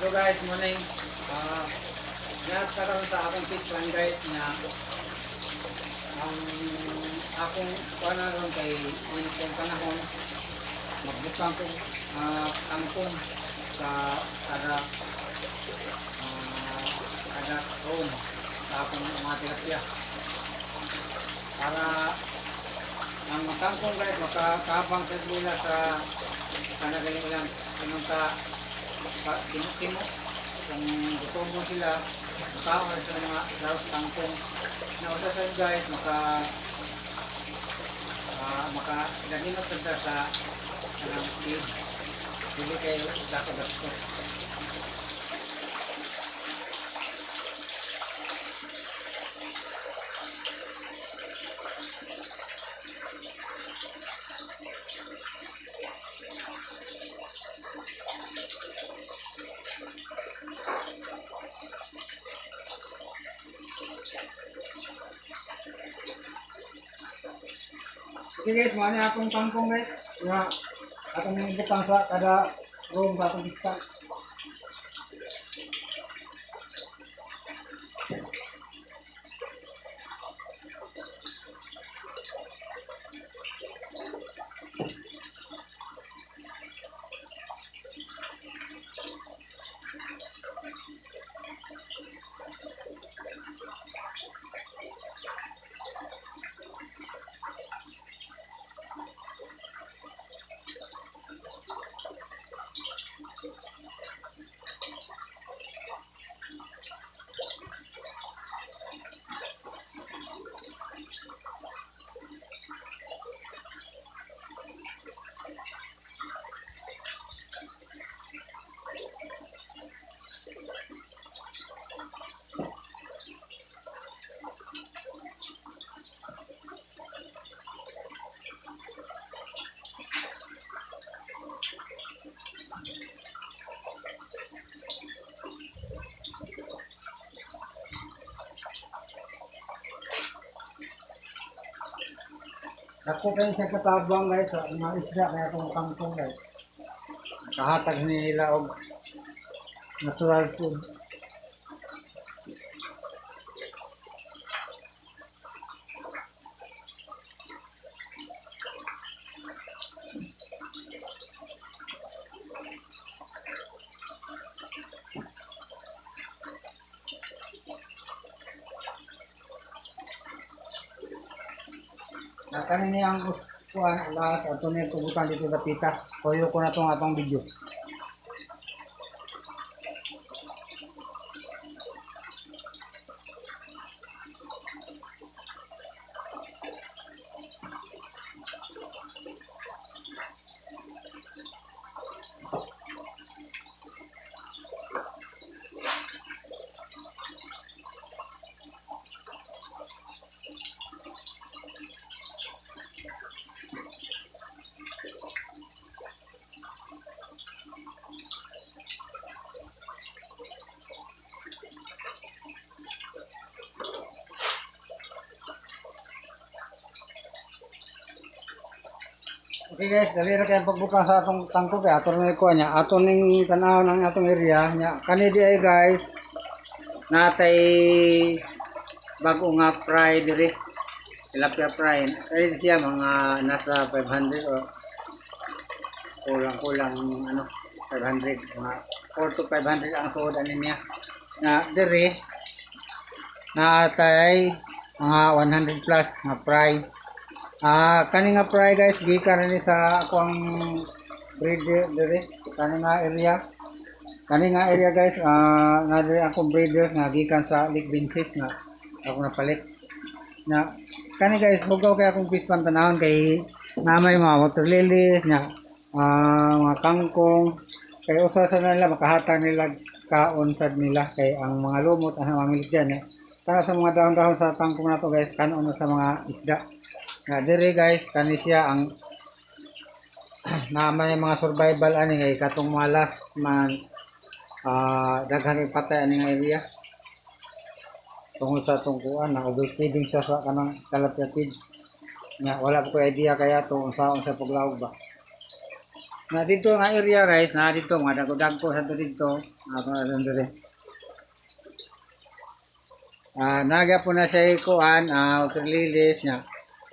So guys, morning. Nagkaroon sa akong fish plan guys na ang akong panaron kay yung panahon magbutang ko kangkong sa kada room sa akong mga tilapia para ang kangkong guys makakabang sa nila sa kanagaling ilang pinunta timo kung gutom mo sila makawal sa mga laos kangkong na usasan guys maka-ganinot sila sa kanang feed hindi kayo gasto. Okay guys, mga na akong kangkong guys na atong butang sa kada room sa atong pista. Ako kayo sa katabang guys sa mga isda kaya itong kangkong guys. Kahatag nila og natural food. Kanin niya ang kuhan lahat at ito niya tubutan dito sa pita. Toyo ko na itong atong video. Okay guys, dali na kayo pagbuka sa atong tangko kaya ato na ikuha niya. Ato ning tanaw ng atong area niya. Kani di ay guys, natay bago nga fry diri. Tilapia fry. Kaya siya mga nasa 500 o kulang-kulang ano 500 mga 4 to 500 ang suod ani niya. Na diri natay mga 100 plus nga fry. Kani nga fry guys gikan ni sa ako ang breeder dire kani nga area guys nga dire akong breeders nga gikan sa Lake Vincent nga ako napalit na kani guys bugaw kay akong fish pan tanawon kay namay mga water lilies nga mga kangkong kay usa sa nila makahatag nila kaon sad nila kay ang mga lumot ang mamilit diyan para sa mga dahon-dahon sa tangkong nato guys kanon sa mga isda. Nga dire guys kani siya ang naman yung mga survival ani kay katong mga last man daghang patay ani nga area tungod sa tungkuan na overfeeding siya sa kanang tilapia feeds nga wala ko idea kaya to unsaon sa paglawog ba Na dito nga area guys, na dito mga dagko-dagko sa dito. Ako na dire. Naga po na siya kuan, waterlilis niya.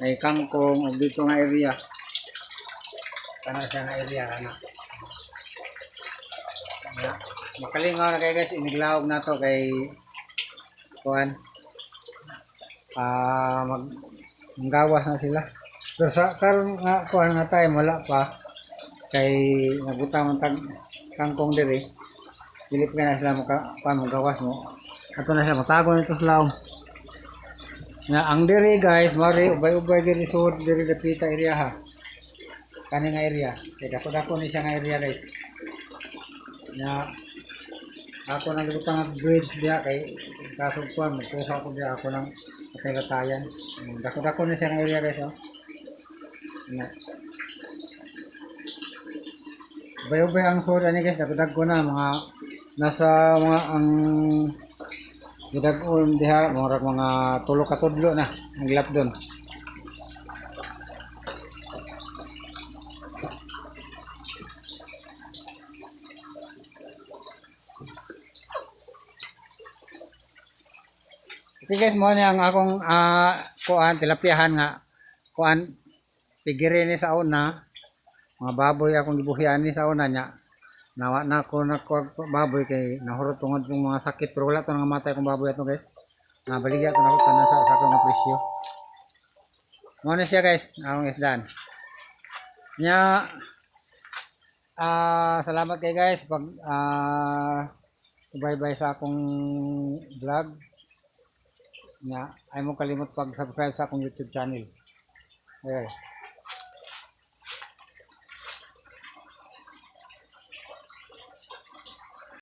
May kangkong ug dito nga area. Kana siya nga area ana. Ya. Makalingaw na kay guys, iniglawog na to kay kuan. Manggawas na sila. So sa karon nga kuan nga time wala pa kay nabutang ang kangkong dire. Dilip ka na sila magawas mo. Ato na sila matago nito sa laom. Na ang dire guys, mari ubay-ubay diri sud diri dapita area ha. Kani nga area. Kay dako-dako ni siya nga area guys. Na ako nang lutang ang bridge diya kay kaso kuan magkuha ko diya ako nang patay-latayan. Dako-dako ni siya nga area guys oh. Na ubay-ubay ang sud ani guys, dako-dako na mga nasa mga ang gidag-on diha mga tulo ka tudlo na ang lap doon. Okay guys, mo ni ang akong kuan tilapiahan nga kuan pigiri ni sa una. Mga baboy akong gibuhian ni sa una nya. Nawa na ko na baboy kay nahurot tungod ng mga sakit pero wala to nga matay kong baboy ato guys. Baligya to na ko tanan sa akong nga presyo. Mo na siya guys, akong isdan. Nya salamat kay guys pag bye-bye sa akong vlog. Nya ay mo kalimot pag-subscribe sa akong YouTube channel. Okay.